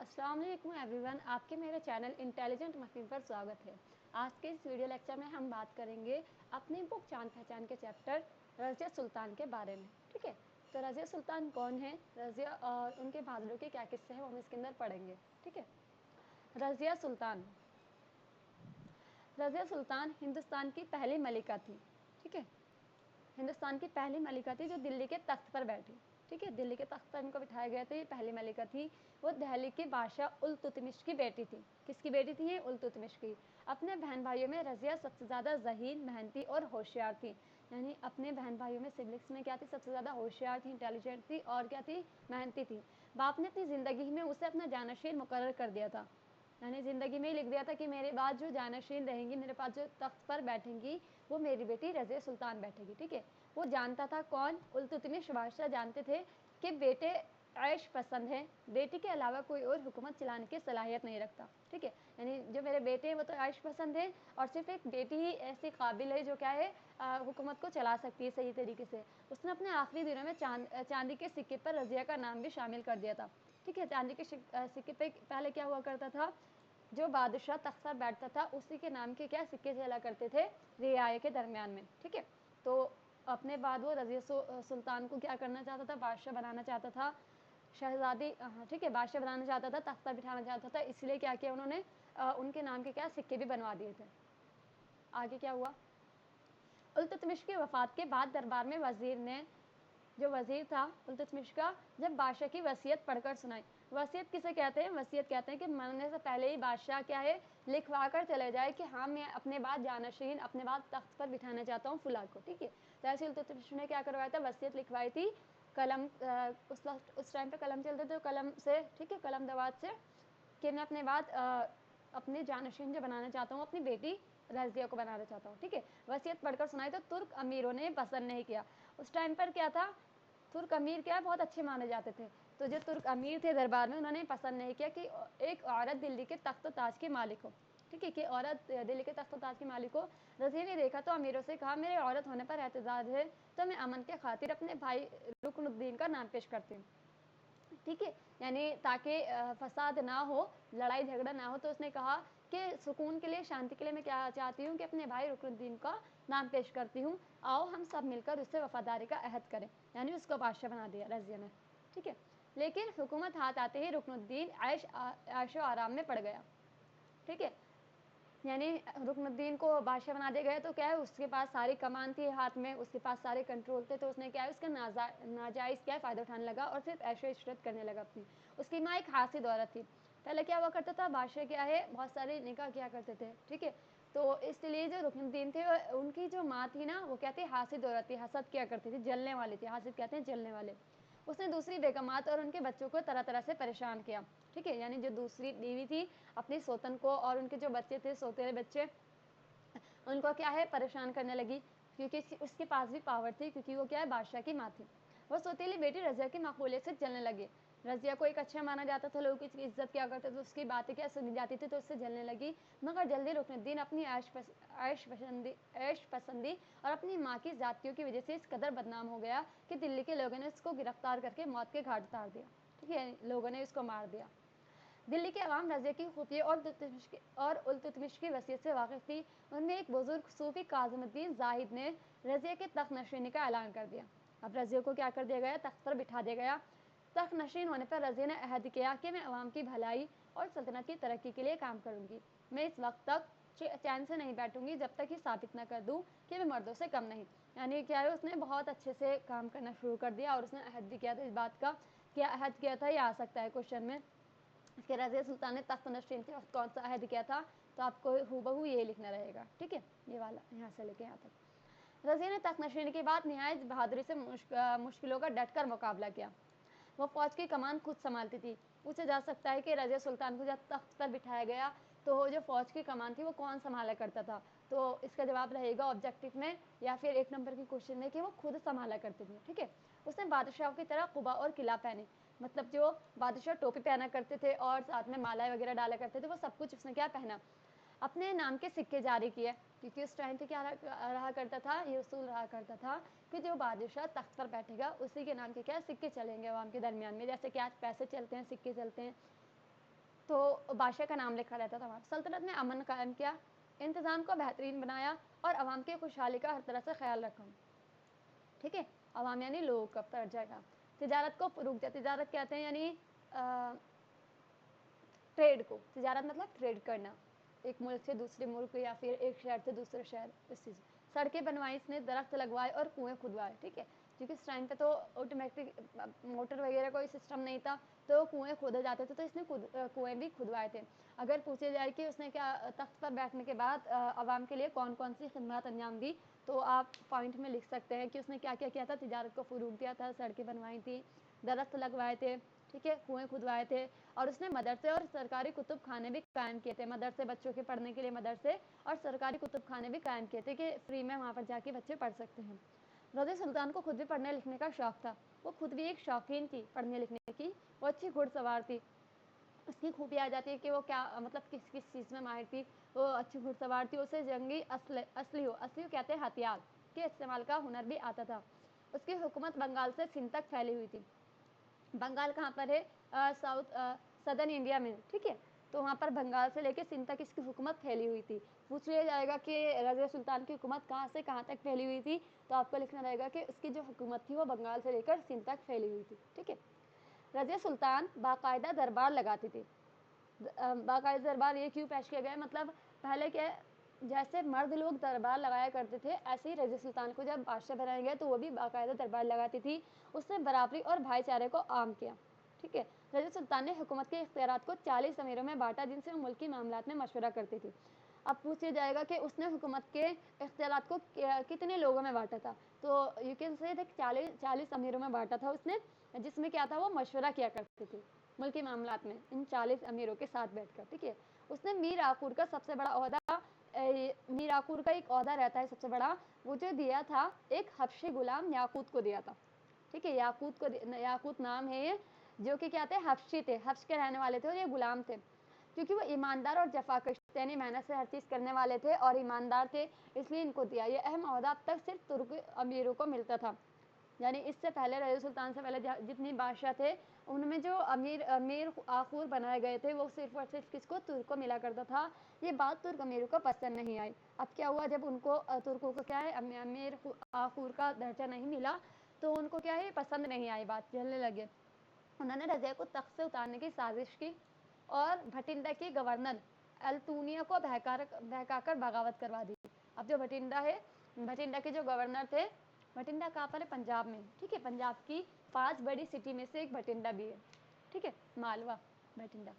अस्सलाम वालेकुम एवरीवन, आपके मेरे चैनल इंटेलिजेंट मफिन पर स्वागत है। आज के इस वीडियो लेक्चर में हम बात करेंगे अपनी बुक जान पहचान के चैप्टर रज़िया सुल्तान के बारे में। ठीक है, तो रज़िया सुल्तान कौन है, रज़िया और उनके बहादुरों के क्या किस्से हैं वो हम इसके अंदर पढ़ेंगे। ठीक है, रज़िया सुल्तान। रज़िया सुल्तान हिंदुस्तान की पहली मलिका थी। ठीक है, हिंदुस्तान की पहली मलिका थी जो दिल्ली के तख्त पर बैठी। ठीक है, दिल्ली के तख्त पर इनको बिठाया गया था। ये पहली मलिका थी। वो दिल्ली के बादशाह उल तुतमिश की बेटी थी। किसकी बेटी थी ये? उल तुतमिश की। अपने बहन भाइयों में रज़िया सबसे ज़्यादा ज़हीन, मेहनती और होशियार थी। यानी अपने बहन भाइयों में सिबलिंग्स में क्या थी? सबसे ज़्यादा होशियार थी, इंटेलिजेंट थी और क्या थी? मेहनती थी। बाप ने अपनी ज़िंदगी में उसे अपना जानशीन मुकर्रर कर दिया था। मैंने ज़िंदगी में ही लिख दिया था कि मेरे बाद जो जानशीन रहेंगी, मेरे पास जो तख्त पर बैठेंगी, वो मेरी बेटी रज़िया सुल्तान बैठेगी। ठीक है, वो जानता था कौन? उल तुतमिश बादशाह जानते थे कि बेटे ऐश पसंद है, बेटी के अलावा कोई और हुकूमत चलाने की सलाहियत नहीं रखता। ठीक है, यानी जो मेरे बेटे हैं वो तो ऐश पसंद है और सिर्फ एक बेटी ही ऐसी काबिल है जो क्या है, हुकूमत को चला सकती है सही तरीके से। उसने अपने आखिरी दिनों में चांदी के सिक्के पर रज़िया का नाम भी शामिल कर दिया था। ठीक है, चांदी के सिक्के पे पहले क्या हुआ करता था, जो बादशाह तख्त पर बैठता था उसी के नाम के क्या सिक्के चला करते थे रियाये के दरमियान में। ठीक है, तो अपने बाद वो रज़िया सुल्तान को क्या करना चाहता था? बादशाह बनाना चाहता था, शहजादी, ठीक है, बादशाह बनाना चाहता था, तख्त पर बिठाना चाहता था। इसलिए क्या किया उन्होंने, उनके नाम के क्या सिक्के भी बनवा दिए थे। आगे क्या हुआ? इल्तुतमिश की वफ़ात के बाद दरबार में वज़ीर ने, जो वज़ीर था इल्तुतमिश का, जब बादशाह की वसीयत पढ़कर सुनाई। वसीयत किसे कहते हैं? वसीयत कहते हैं कि मरने से पहले ही बादशाह क्या है, लिखवा कर चले जाए कि हाँ मैं अपने बाद जानशीन, अपने बाद तख्त पर बिठाना चाहता हूँ फुला को। ठीक है, तो ऐसे इल्तुतमिश ने क्या करवाया था? वसीयत लिखवाई थी। कलम, उस टाइम पे कलम चलते थे, कलम से, ठीक है, कलम दवात से, कि मैं अपने बाद अपने जानशीन जो बनाना चाहता हूँ, अपनी बेटी रज़िया को बनाना चाहता हूँ। ठीक है, वसीयत पढ़कर सुनाई तो तुर्क अमीरों ने पसंद नहीं किया। उस टाइम पर क्या था, तुर्क अमीर क्या है, बहुत अच्छे माने जाते थे। तो जो तुर्क अमीर थे दरबार में, उन्होंने पसंद नहीं किया कि एक औरत दिल्ली के तख्त ताज की मालिक हो। ठीक है, कि औरत दिल्ली के तख्त ताज की मालिक हो। रज़िया ने देखा तो अमीरों से कहा, मेरे औरत होने पर एतजाज है, तो मैं अमन के खातिर अपने भाई रुकनुद्दीन का नाम पेश करती हूँ। ठीक है, यानी ताकि फसाद ना हो, लड़ाई झगड़ा ना हो, तो उसने कहा कि सुकून के लिए, शांति के लिए मैं क्या चाहती हूँ कि अपने भाई रुकनुद्दीन का नाम पेश करती हूँ, आओ हम सब मिलकर उससे वफादारी का अहद करें। यानी उसको बादशाह बना दिया रज़िया ने। ठीक है, लेकिन हुकूमत हाथ आते ही रुकनुद्दीन ऐशो आराम में पड़ गया। ठीक है, यानी रुकनुद्दीन को बादशाह बना दिया गया, तो क्या है, उसके पास सारी कमान थी हाथ में, उसके पास सारे कंट्रोल थे, तो उसने क्या है, उसका नाजायज़ क्या है फ़ायदा उठाने लगा और सिर्फ ऐशो इशरत करने लगा अपनी। उसकी माँ एक हासिद औरत थी। पहले क्या हुआ करता था, बादशाह क्या है, बहुत सारे निकाह किया करते थे। ठीक है, तो इसलिए जो रुकनुद्दीन थे, उनकी जो माँ थी ना, वो क्या थी, हासिद औरत थी, हसद किया करती थी, जलने वाली थी। हासिद कहते हैं जलने वाले। उसने दूसरी बेगमात और उनके बच्चों को तरह तरह से परेशान किया। ठीक है, यानी जो दूसरी बीवी थी, अपनी सोतन को और उनके जो बच्चे थे, सोतेले बच्चे, उनको क्या है, परेशान करने लगी, क्योंकि उसके पास भी पावर थी, क्योंकि वो क्या है, बादशाह की माँ थी। वो सौतेली बेटी रज़िया की मकबूलियत से जलने लगी। रज़िया को एक अच्छा माना जाता था, लोग उसकी इज्जत किया करते थे, उसकी बातें क्या सुनी जाती थी, तो उससे जलने लगी। मगर जल्दी रुकनुद्दीन अपनी ऐश पसंदी और अपनी माँ की ज़्यादतियों की वजह से इस कदर बदनाम हो गया कि दिल्ली के लोगों ने उसको गिरफ्तार करके मौत के घाट उतार दिया। ठीक है, लोगों ने उसको मार दिया। दिल्ली के अवाम रज़िया की खुफिया और उल्तुतमिश की वसीयत से वाकिफ थी। उनमें एक बुजुर्ग सूफी काज़िमुद्दीन ज़ाहिद ने रज़िया के तख्त नशीनी का ऐलान कर दिया। अब रज़िया को क्या कर दिया गया, तख्त पर बिठा दिया गया। तख्त नशीन होने पर रज़िया ने अहद किया कि मैं अवाम की भलाई और सल्तनत की तरक्की के लिए काम करूँगी। मैं इस वक्त तक चैन से नहीं बैठूंगी जब तक ये साबित न कर दूँ कि मैं मर्दों से कम नहीं। यानी क्या है, उसने बहुत अच्छे से काम करना शुरू कर दिया और उसने अहद भी किया था। इस बात का क्या अहद किया था, ये आ सकता है क्वेश्चन में कि रज़िया सुल्तान ने तख्त नशीन के वक्त कौन सा अहद किया था, तो आपको हूबहू ये लिखना रहेगा। ठीक है, ये वाला यहाँ से लेके यहाँ तक। रज़िया ने तख्त नशीन के बाद निहायत बहादुरी से मुश्किलों का डटकर मुकाबला किया। वो फौज की कमान खुद संभालती थी। पूछा जा सकता है कि रज़िया सुल्तान को जब तख्त पर बिठाया गया तो जो फौज की कमान थी वो कौन संभाला करता था, तो इसका जवाब रहेगा ऑब्जेक्टिव में या फिर 1 नंबर की क्वेश्चन में कि वो खुद संभाला करती थी। ठीक है, उसने बादशाह की तरह कुबा और किला पहने, मतलब जो बादशाह टोपी पहना करते थे और साथ में माला वगैरह डाला करते थे, वो सब कुछ उसने क्या पहना। अपने नाम के सिक्के जारी किए, क्योंकि उस टाइम पे क्या रहा करता था, ये उसूल रहा करता था कि जो बादशाह तख्त पर बैठेगा उसी के नाम के क्या सिक्के चलेंगे अवाम के दरमियान में, जैसे कि आज पैसे चलते हैं, सिक्के चलते हैं। तो बादशाह का नाम लिखा रहता था वहाँ। सल्तनत में अमन कायम किया, इंतज़ाम को बेहतरीन बनाया और आवाम की खुशहाली का हर तरह से ख्याल रखा। ठीक है, आवाम यानी लोगों का दर्जा का। तिजारत को फ़रोग़ दिया, तिजारत कहते हैं यानी ट्रेड को, तिजारत मतलब ट्रेड करना, एक मुल्क से दूसरे मुल्क या फिर एक शहर से दूसरे शहर, इस चीज़। सड़कें बनवाई इसने, दरख्त लगवाए और कुएँ खुदवाए। ठीक है, क्योंकि इस टाइम पे तो ऑटोमेटिक मोटर वगैरह कोई सिस्टम नहीं था, तो कुएँ खोदे जाते थे, तो इसने कुएँ भी खुदवाए थे। अगर पूछे जाए कि उसने क्या तख्त पर बैठने के बाद आवाम के लिए कौन कौन सी खिदमत अंजाम दी, तो आप पॉइंट में लिख सकते हैं कि उसने क्या क्या किया था। तिजारत को फ़रोग़ दिया था, सड़कें बनवाई थी, दरख्त लगवाए थे, ठीक है, कुएँ खुदवाए थे, और उसने मदरसे और सरकारी कुतुब खाने भी कायम किए थे। मदरसे, बच्चों के पढ़ने के लिए मदरसे और सरकारी कुतुब खाने भी कायम किए थे कि फ्री में वहाँ पर जाके बच्चे पढ़ सकते हैं। रज़िया सुल्तान को खुद भी पढ़ने लिखने का शौक़ था, वो खुद भी एक शौकीन थी पढ़ने लिखने की, वो अच्छी घुड़सवार थी। उसकी खूबी आ जाती है कि वो क्या मतलब किस चीज़ में माहिर थी। वो अच्छी घुड़सवार थी, उसे जंगी असलियो कहते हैं हथियार के इस्तेमाल का हुनर भी आता था। उसकी हुकूमत बंगाल से सिंध तक फैली हुई थी। बंगाल कहाँ पर है? सदर्न इंडिया में, ठीक है, तो वहाँ पर बंगाल से लेकर सिंध तक इसकी हुकूमत फैली हुई थी। पूछ लिया जाएगा कि रज़िया सुल्तान की हुकूमत कहाँ से कहाँ तक फैली हुई थी, तो आपको लिखना रहेगा कि उसकी जो हुकूमत थी वो बंगाल से लेकर सिंध तक फैली हुई थी। ठीक है, रज़िया सुल्तान बाकायदा दरबार लगाती थी। बाकायदा दरबार ये क्यों पेश किया गया है, मतलब पहले क्या, जैसे मर्द लोग दरबार लगाया करते थे, ऐसे ही रज़िया सुल्तान को जब बादशाह बनाया गया तो वो भी बाकायदा दरबार लगाती थी। उसने बराबरी और भाईचारे को आम किया। ठीक है, रज़िया सुल्तान ने हुकूमत के इख्तियारात को 40 अमीरों में बांटा, जिनसे वो मुल्की मामलात में मशवरा करती थी। अब पूछा जाएगा कि उसने हुकूमत के इख्तियारात को कितने लोगों में बांटा था, तो यू कैन से 40 अमीरों में बांटा था उसने, जिसमें क्या था, वो मशवरा किया करती थी मुल्की मामलात में इन 40 अमीरों के साथ बैठकर। ठीक है, उसने मीर आकुर का सबसे बड़ा ओहदा, मीर आकुर का एक ओहदा रहता है सबसे बड़ा, वो जो दिया था एक हबशी गुलाम याकूत को दिया था। ठीक है, याकूत नाम है ये, जो कि क्या थे, हबशी थे, हब्श के रहने वाले थे और ये गुलाम थे। क्योंकि वो ईमानदार और जफाकश यानी मेहनत से हर चीज़ करने वाले थे और ईमानदार थे, इसलिए इनको दिया। ये अहम ओहदा अब तक सिर्फ तुर्क अमीरों को मिलता था, यानी इससे पहले रज़िया सुल्तान से पहले जितनी बादशाह थे, उनमें जो अमीर आखूर बनाए गए थे वो सिर्फ और सिर्फ किसको, तुर्क को मिला करता था। ये बात तुर्क अमीरों को पसंद नहीं आई। अब क्या हुआ, जब उनको तुर्कों को क्या है, अमीर आखूर का दर्जा नहीं मिला, तो उनको क्या है, पसंद नहीं आई, बात चलने लगे। उन्होंने रज़िया को तख्त से उतारने की साजिश की और भटिंडा की गवर्नर अल्तुनिया को बहकाकर बगावत करवा दी। अब जो भटिंडा है, भटिंडा के जो गवर्नर थे, भटिंडा कहाँ पर है, पंजाब में। ठीक है, पंजाब की 5 बड़ी सिटी में से एक भटिंडा भी है। ठीक है, मालवा, भटिंडा।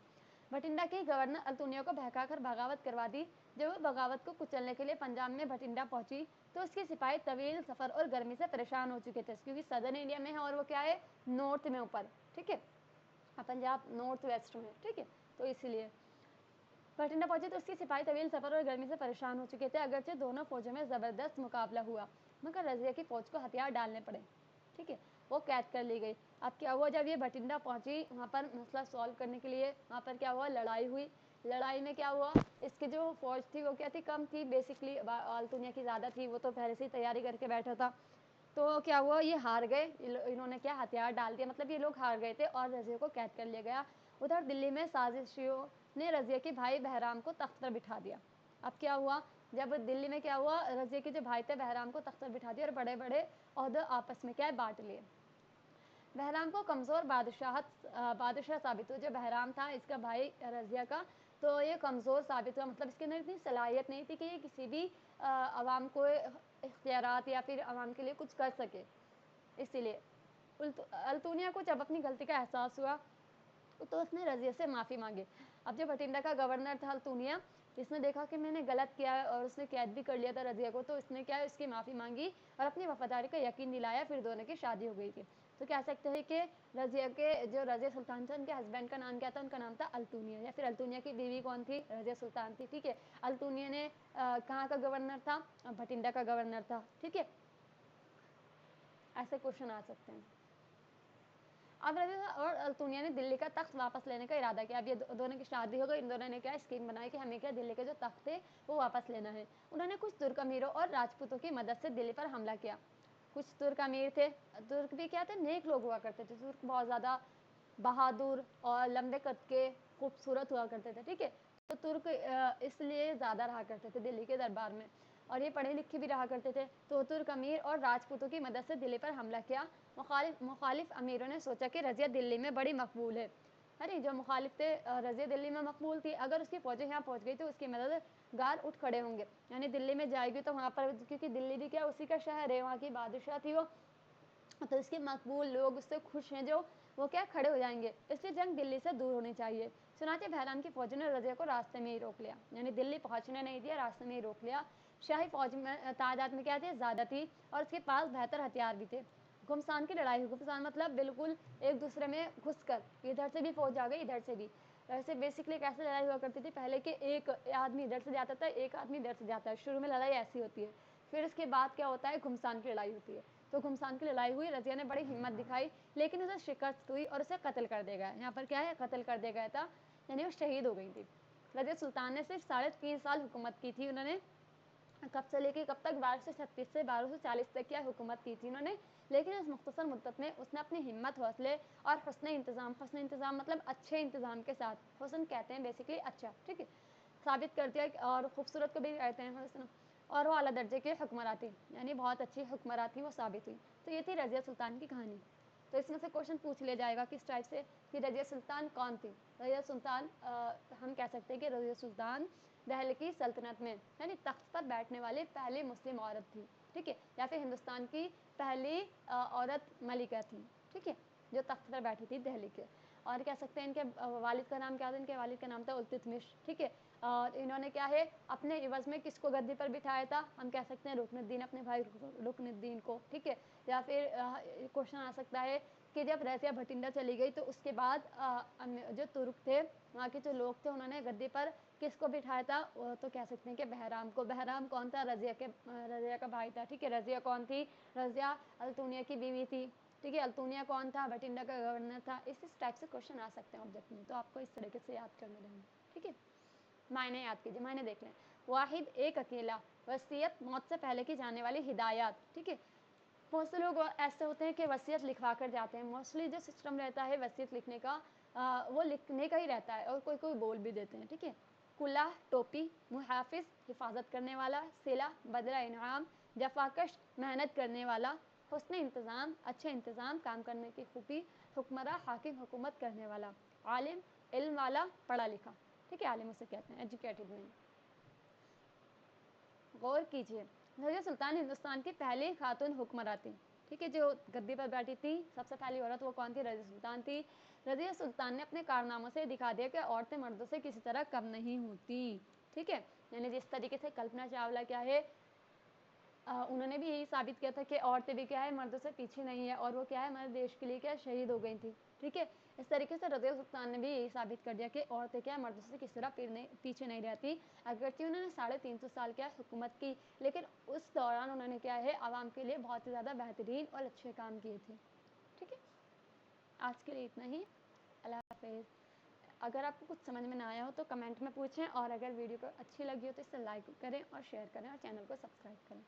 भटिंडा के गवर्नर अल्तुनिया को बहकाकर बगावत करवा दी। जब वो बगावत को कुचलने के लिए पंजाब में भटिंडा पहुंची, तो उसके सिपाही तवील सफ़र और गर्मी से परेशान हो चुके थे, क्योंकि सदर्न इंडिया में है और वो क्या है, नॉर्थ में ऊपर। ठीक है, पंजाब नॉर्थ वेस्ट में। ठीक है, तो इसलिए भटिंडा पहुंचे तो उसके सिपाही तवील सफ़र और गर्मी से परेशान हो चुके थे। अगरचे दोनों फौजों में ज़बरदस्त मुकाबला हुआ, मगर रज़िया की फ़ौज को हथियार डालने पड़े। ठीक है, वो कैद कर ली गई। अब क्या हुआ, जब ये भटिंडा पहुंची, वहाँ पर मसला सॉल्व करने के लिए वहाँ पर क्या हुआ, लड़ाई हुई। लड़ाई में क्या हुआ, इसकी जो फ़ौज थी वो क्या थी, कम थी, बेसिकली अल्तुनिया की ज़्यादा थी, वो तो पहले से ही तैयारी करके बैठा था। तो क्या हुआ, ये हार गए, इन्होंने क्या हथियार डाल दिया, मतलब ये लोग हार गए थे और रज़िया को कैद कर लिया गया। उधर दिल्ली में साजिशियों ने रज़िया के भाई बहराम को तख्त पर बिठा दिया। अब क्या हुआ, जब दिल्ली में क्या हुआ, रज़िया के जो भाई थे बहराम को तख्त पर बिठा दिया और बड़े बड़े ओहदे आपस में क्या है, बांट लिए। बहराम को कमज़ोर बादशाह साबित हुआ। जो बहराम था इसका भाई रज़िया का, तो ये कमज़ोर साबित हुआ, मतलब इसके अंदर इतनी सलाहियत नहीं थी कि ये किसी भी आवाम को इख्तियारात या फिर आवाम के लिए कुछ कर सके। इसीलिए अल्तुनिया को जब अपनी गलती का एहसास हुआ, तो उसने रज़िया से माफ़ी मांगी। अब जो भटिंडा का गवर्नर था अल्तुनिया, इसने देखा कि मैंने गलत किया है और उसने कैद भी कर लिया था रज़िया को, तो इसने क्या है, उसकी माफ़ी मांगी और अपनी वफादारी का यकीन दिलाया। फिर दोनों की शादी हो गई थी। तो कह सकते हैं कि रज़िया सुल्तान थे, उनके हस्बैंड का नाम क्या था, उनका नाम था अल्तुनिया, या फिर अल्तुनिया की बीवी कौन थी, रज़िया सुल्तान थी। ठीक है, अल्तुनिया ने कहाँ का गवर्नर था, भटिंडा का गवर्नर था। ठीक है, ऐसे क्वेश्चन आ सकते हैं। अब रज़िया और अल्तुनिया ने दिल्ली का तख्त वापस लेने का इरादा किया। अब ये दोनों की शादी हो गई, इन दोनों ने क्या स्कीम बनाई कि हमें क्या, दिल्ली के जो तख्त थे वो वापस लेना है। उन्होंने कुछ तुर्क अमीरों और राजपूतों की मदद से दिल्ली पर हमला किया। कुछ तुर्क अमीर थे, तुर्क भी क्या थे, नेक लोग हुआ करते थे। तुर्क बहुत ज़्यादा बहादुर और लंबे कद के खूबसूरत हुआ करते थे, ठीक है। तो तुर्क इसलिए ज़्यादा रहा करते थे दिल्ली के दरबार में, और ये पढ़े लिखे भी रहा करते थे। तो तुर्क अमीर और राजपूतों की मदद से दिल्ली पर हमला किया। मुखालिफ अमीरों ने सोचा कि रज़िया दिल्ली में बड़ी मकबूल है। अरे जो मुखालिफ थे, रज़िया दिल्ली में मकबूल थी, अगर उसकी फ़ौजें यहाँ पहुँच गई तो उसकी मददगार उठ खड़े होंगे। यानी दिल्ली में जाएगी तो वहाँ पर, क्योंकि दिल्ली भी क्या उसी का शहर है, वहाँ की बादशाह थी वो, तो इसके मकबूल लोग उससे खुश हैं जो, वो क्या खड़े हो जाएंगे। इसलिए जंग दिल्ली से दूर होनी चाहिए। चुनाचे बहराम की फौज ने रज़िया को रास्ते में ही रोक लिया, यानी दिल्ली पहुंचने नहीं दिया, रास्ते में ही रोक लिया। शाही फौज में तादाद में क्या थी, ज़्यादा थी, और उसके पास बेहतर हथियार भी थे। घुमसान की लड़ाई हुई। घुमसान मतलब बिल्कुल एक दूसरे में घुसकर, इधर से भी फौज आ गई, इधर से भी। वैसे बेसिकली कैसे लड़ाई हुआ करती थी पहले, कि एक आदमी इधर से जाता था, एक आदमी इधर से जाता है। शुरू में लड़ाई ऐसी होती है, फिर इसके बाद क्या होता है, घुमसान की लड़ाई होती है। तो घुमसान की लड़ाई हुई, रज़िया ने बड़ी हिम्मत दिखाई, लेकिन उसे शिकस्त हुई और उसे कत्ल कर दिया गया। यहाँ पर क्या है, कत्ल कर दिया गया था, यानी वो शहीद हो गई थी। रज़िया सुल्तान ने सिर्फ 3.5 साल हुकूमत की थी उन्होंने। कब से लेके कब तक, 1236 से 1240 तक क्या हुकूमत की थी उन्होंने। लेकिन इस मुख्तसर मुद्दत में उसने अपनी हिम्मत, हौसले और हुस्न इंतज़ाम मतलब अच्छे इंतज़ाम के साथ, हुस्न कहते हैं बेसिकली अच्छा, ठीक है, साबित कर दिया। और खूबसूरत को भी कहते हैं हुस्न, और वो आला दर्जे की हुक्मरान थी, यानी बहुत अच्छी हुक्मरान थी, वो साबित हुई। तो ये थी रज़िया सुल्तान की कहानी। तो इसमें से क्वेश्चन पूछ लिया जाएगा किस टाइप से, कि रज़िया सुल्तान कौन थी। रज़िया सुल्तान, हम कह सकते हैं कि रज़िया सुल्तान दहली की सल्तनत में, यानी तख्त पर बैठने वाली पहली मुस्लिम औरत थी, ठीक है, या फिर हिंदुस्तान की पहली औरत मलिका थी, ठीक है, जो तख्त पर बैठी थी दिल्ली के। और कह सकते हैं इनके वालिद का नाम क्या था, इनके वालिद का नाम था इल्तुतमिश, ठीक है। और इन्होंने क्या है, अपने इवज़ में किसको गद्दी पर बिठाया था, हम कह सकते हैं रुकनुद्दीन, अपने भाई रुकनुद्दीन को, ठीक है। या फिर क्वेश्चन आ सकता है कि जब रज़िया भटिंडा चली गई तो उसके बाद जो तुर्क थे, वहाँ के जो लोग थे, उन्होंने गद्दी पर किसको बिठाया था, तो कह सकते हैं कि बहराम को। बहराम कौन था, रज़िया का भाई था, ठीक है। रज़िया कौन थी, रज़िया अल्तुनिया की बीवी थी, ठीक है। अल्तुनिया कौन था, भटिंडा का गवर्नर था। इस टाइप से क्वेश्चन आ सकते हैं ऑब्जेक्ट में, तो आपको इस तरीके से याद करने रहेंगे, ठीक है। मायने याद कीजिए, मायने देख लें। वाहिद, एक अकेला। वसीयत, मौत से पहले की जाने वाली हिदायत, ठीक है। बहुत से लोग ऐसे होते हैं कि वसीयत लिखवा कर जाते हैं। मोस्टली जो सिस्टम रहता है वसीयत लिखने का, वो लिखने का ही रहता है, और कोई कोई बोल भी देते हैं, ठीक है। कुल्ला, टोपी। मुहाफिज, हिफाजत करने वाला। सिला, बदला इनाम। जफाकश, मेहनत करने वाला। हुस्न इंतज़ाम, अच्छे इंतज़ाम, काम करने की खूबी। हुक्मरा, हाकिम, हुकूमत करने वाला। आलिम, इल्म वाला, पढ़ा लिखा, ठीक है, आलिम उसे कहते हैं, एजुकेटेड नहीं। गौर कीजिए, रज़िया सुल्तान हिंदुस्तान की पहली खातून हुक्मरान थी, ठीक है, जो गद्दी पर बैठी थी सबसे पहली औरत, वो कौन थी, रज़िया सुल्तान थी। रज़िया सुल्तान ने अपने कारनामों से दिखा दिया कि औरतें मर्दों से किसी तरह कम नहीं होती, ठीक है। यानी जिस तरीके से कल्पना चावला क्या है, उन्होंने भी यही साबित किया था कि औरतें भी क्या है, मर्दों से पीछे नहीं है, और वो क्या है, हमारे देश के लिए क्या शहीद हो गई थी, ठीक है। इस तरीके से रज़िया सुल्तान ने भी यही साबित कर दिया कि औरतें क्या है, मर्दों से किस तरह पीछे नहीं रहती। अगरचे उन्होंने 350 साल क्या हुकूमत की, लेकिन उस दौरान उन्होंने क्या है, आवाम के लिए बहुत ही ज़्यादा बेहतरीन और अच्छे काम किए थे, ठीक है। आज के लिए इतना ही। अल्लाह हाफिज़। अगर आपको कुछ समझ में ना आया हो तो कमेंट में पूछें, और अगर वीडियो को अच्छी लगी हो तो इसे लाइक करें और शेयर करें और चैनल को सब्सक्राइब करें।